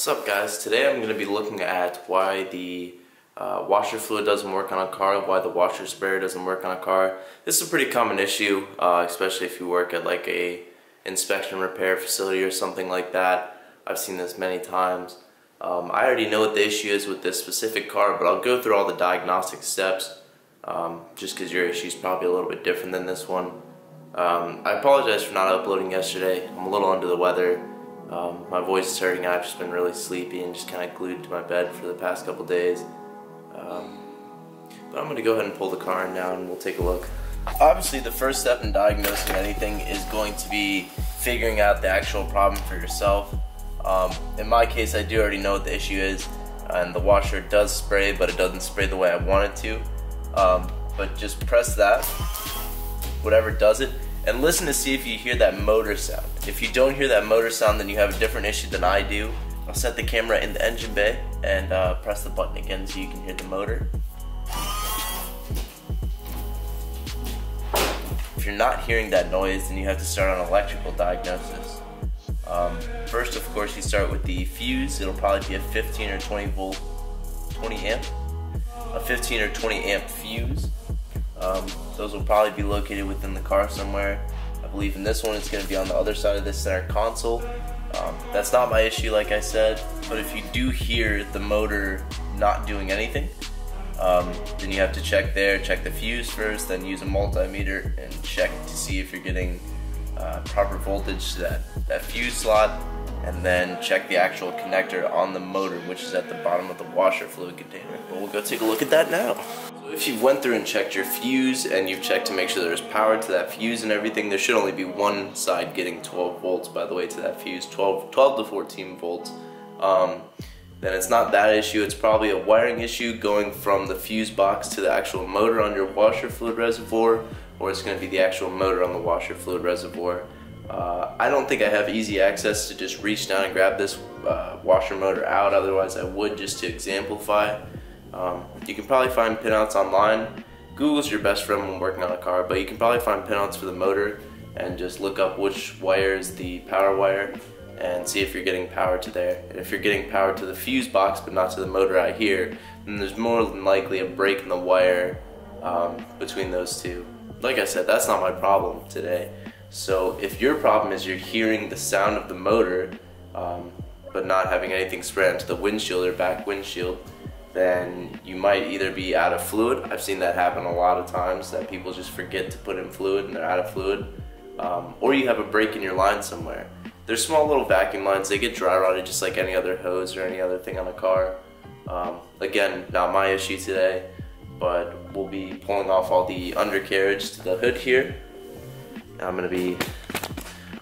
What's up, guys? Today I'm going to be looking at why the washer fluid doesn't work on a car, why the washer sprayer doesn't work on a car. This is a pretty common issue, especially if you work at like a inspection repair facility or something like that. I've seen this many times. I already know what the issue is with this specific car, but I'll go through all the diagnostic steps just because your issue is probably a little bit different than this one. I apologize for not uploading yesterday. I'm a little under the weather. My voice is hurting. I've just been really sleepy and just kind of glued to my bed for the past couple days. But I'm going to go ahead and pull the car in now and we'll take a look. Obviously, the first step in diagnosing anything is going to be figuring out the actual problem for yourself. In my case, I do already know what the issue is, and the washer does spray, but it doesn't spray the way I want it to. But just press that, whatever does it, and listen to see if you hear that motor sound. If you don't hear that motor sound, then you have a different issue than I do. I'll set the camera in the engine bay and press the button again so you can hear the motor. If you're not hearing that noise, then you have to start on electrical diagnosis. First, of course, you start with the fuse. It'll probably be a 15 or 20 volt, 20 amp, a 15 or 20 amp fuse. Those will probably be located within the car somewhere. I believe in this one it's going to be on the other side of the center console. That's not my issue, like I said, but if you do hear the motor not doing anything, then you have to check there, check the fuse first, then use a multimeter and check to see if you're getting proper voltage to that fuse slot, and then check the actual connector on the motor, which is at the bottom of the washer fluid container. But we'll go take a look at that now. So if you've went through and checked your fuse and you've checked to make sure there's power to that fuse and everything, there should only be one side getting 12 volts, by the way, to that fuse, 12 to 14 volts. Then it's not that issue, it's probably a wiring issue going from the fuse box to the actual motor on your washer fluid reservoir, or it's going to be the actual motor on the washer fluid reservoir. I don't think I have easy access to just reach down and grab this washer motor out, otherwise I would, just to exemplify. You can probably find pinouts online. Google's your best friend when working on a car, but you can probably find pinouts for the motor and just look up which wire is the power wire and see if you're getting power to there. And if you're getting power to the fuse box but not to the motor out here, then there's more than likely a break in the wire between those two. Like I said, that's not my problem today. So if your problem is you're hearing the sound of the motor but not having anything spray onto the windshield or back windshield, then you might either be out of fluid. I've seen that happen a lot of times, that people just forget to put in fluid and they're out of fluid. Or you have a break in your line somewhere. They're small little vacuum lines, they get dry rotted just like any other hose or any other thing on a car. Again, not my issue today, but we'll be pulling off all the undercarriage to the hood here. I'm going to be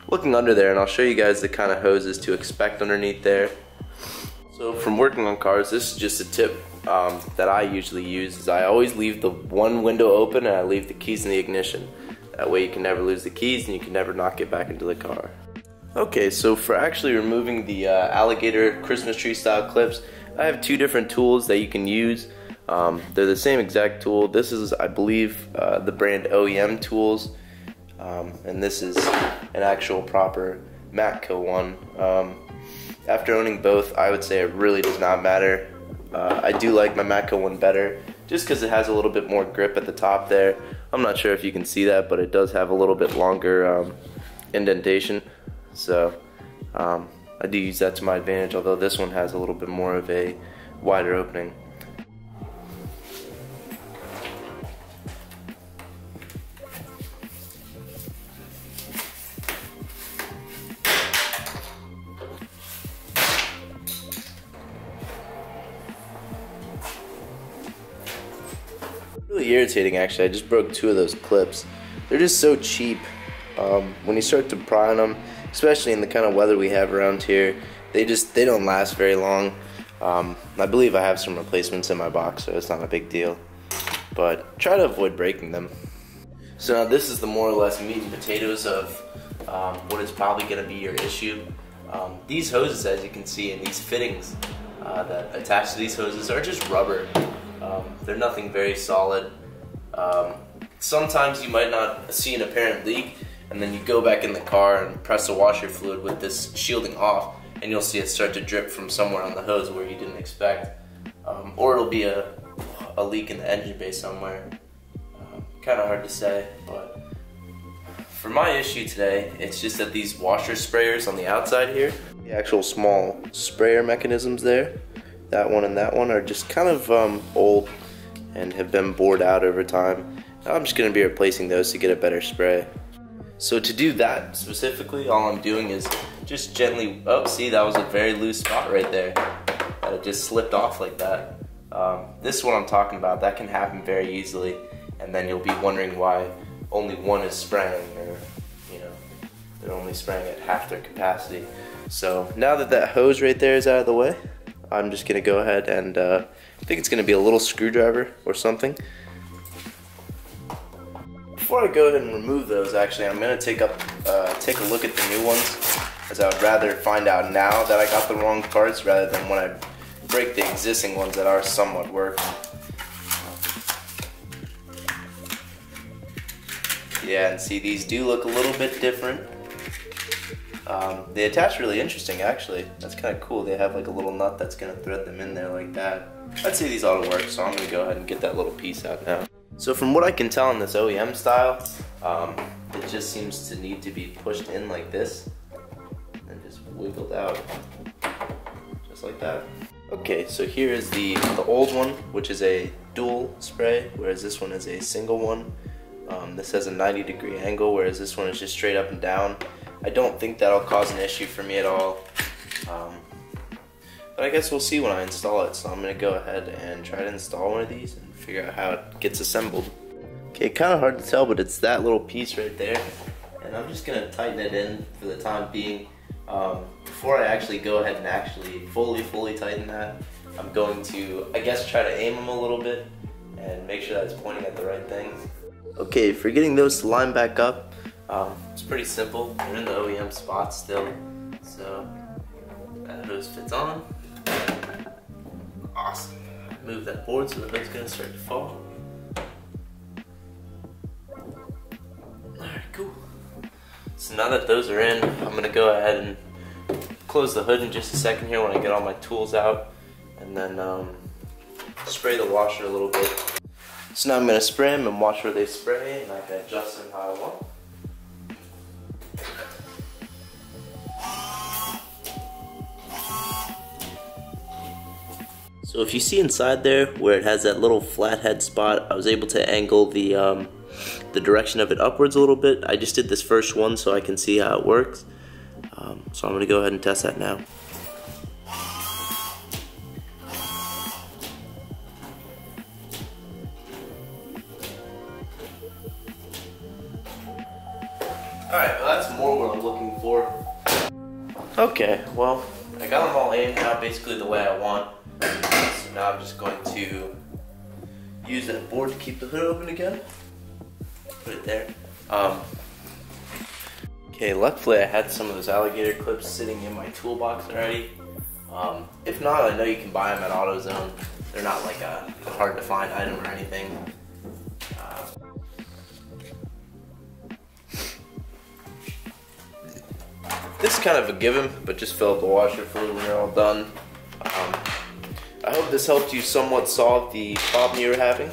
looking under there and I'll show you guys the kind of hoses to expect underneath there. So from working on cars, this is just a tip that I usually use, is I always leave the one window open and I leave the keys in the ignition. That way you can never lose the keys and you can never not get back into the car. Okay, so for actually removing the alligator Christmas tree style clips, I have two different tools that you can use. They're the same exact tool. This is, I believe, the brand OEM tools. And this is an actual proper Matco one. After owning both, I would say it really does not matter. I do like my Matco one better, just because it has a little bit more grip at the top there. I'm not sure if you can see that, but it does have a little bit longer indentation. So I do use that to my advantage, although this one has a little bit more of a wider opening. Really irritating, actually. I just broke two of those clips. They're just so cheap. When you start to pry on them, especially in the kind of weather we have around here, they don't last very long. I believe I have some replacements in my box, so it's not a big deal, but try to avoid breaking them. So now this is the more or less meat and potatoes of what is probably going to be your issue. These hoses, as you can see, and these fittings that attach to these hoses are just rubber. They're nothing very solid. Sometimes you might not see an apparent leak, and then you go back in the car and press the washer fluid with this shielding off, and you'll see it start to drip from somewhere on the hose where you didn't expect. Or it'll be a leak in the engine bay somewhere. Kind of hard to say, but for my issue today, it's just that these washer sprayers on the outside here, the actual small sprayer mechanisms there, that one and that one are just kind of old and have been bored out over time. Now I'm just going to be replacing those to get a better spray. So to do that specifically, all I'm doing is just gently, oh, see, that was a very loose spot right there. That it just slipped off like that. This is what I'm talking about. That can happen very easily, and then you'll be wondering why only one is spraying, or you know, they're only spraying at half their capacity. So now that that hose right there is out of the way, I'm just gonna go ahead and I think it's gonna be a little screwdriver or something. Before I go ahead and remove those, actually, I'm gonna take a look at the new ones, as I would rather find out now that I got the wrong parts rather than when I break the existing ones that are somewhat working. Yeah, and see, these do look a little bit different. They attach really interesting, actually. That's kind of cool. They have like a little nut that's gonna thread them in there like that. I'd say these ought to work, so I'm gonna go ahead and get that little piece out now. So from what I can tell in this OEM style, it just seems to need to be pushed in like this and just wiggled out, just like that. Okay, so here is the old one, which is a dual spray, whereas this one is a single one. This has a 90-degree angle, whereas this one is just straight up and down. I don't think that'll cause an issue for me at all. But I guess we'll see when I install it. So I'm gonna go ahead and try to install one of these and figure out how it gets assembled. Okay, kind of hard to tell, but it's that little piece right there. And I'm just gonna tighten it in for the time being. Before I actually go ahead and actually fully tighten that, I'm going to, I guess, try to aim them a little bit and make sure that it's pointing at the right thing. Okay, for getting those to line back up, it's pretty simple. They're in the OEM spot still, so that hose fits on. Awesome. Move that board so the hood's gonna start to fall. Alright, cool. So now that those are in, I'm gonna go ahead and close the hood in just a second here when I get all my tools out, and then spray the washer a little bit. So now I'm gonna spray them and watch where they spray, and I can adjust them how I want. So if you see inside there where it has that little flathead spot, I was able to angle the direction of it upwards a little bit. I just did this first one so I can see how it works. So I'm gonna go ahead and test that now. Alright, well that's more what I'm looking for. Okay, well, I got them all aimed out basically the way I want. So now I'm just going to use that board to keep the hood open again. Put it there. Okay, luckily I had some of those alligator clips sitting in my toolbox already. If not, I know you can buy them at AutoZone. They're not like a hard to find item or anything. This is kind of a given, but just fill up the washer fluid when you're all done. I hope this helped you somewhat solve the problem you were having.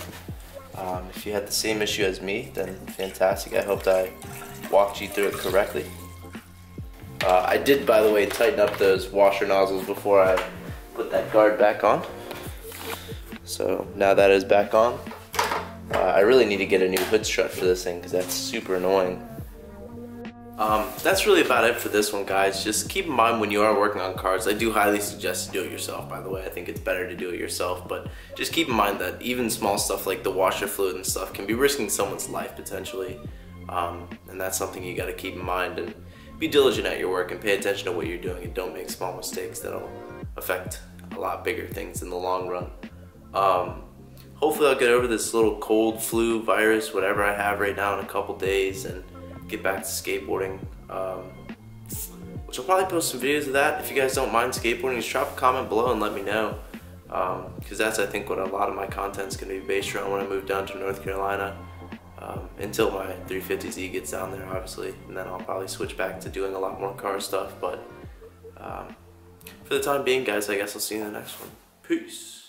If you had the same issue as me, then fantastic. I hoped I walked you through it correctly. I did, by the way, tighten up those washer nozzles before I put that guard back on. So now that is back on. I really need to get a new hood strut for this thing because that's super annoying. That's really about it for this one, guys. Just keep in mind when you are working on cars, I do highly suggest to do it yourself, by the way. I think it's better to do it yourself, but just keep in mind that even small stuff like the washer fluid and stuff can be risking someone's life potentially. And that's something you gotta keep in mind, and be diligent at your work and pay attention to what you're doing and don't make small mistakes that'll affect a lot bigger things in the long run. Hopefully I'll get over this little cold, flu, virus, whatever I have right now in a couple days and get back to skateboarding, which I'll probably post some videos of that. If you guys don't mind skateboarding, just drop a comment below and let me know, because that's, I think, what a lot of my content's going to be based around when I move down to North Carolina, until my 350Z gets down there, obviously, and then I'll probably switch back to doing a lot more car stuff. But For the time being, guys, I guess I'll see you in the next one. Peace.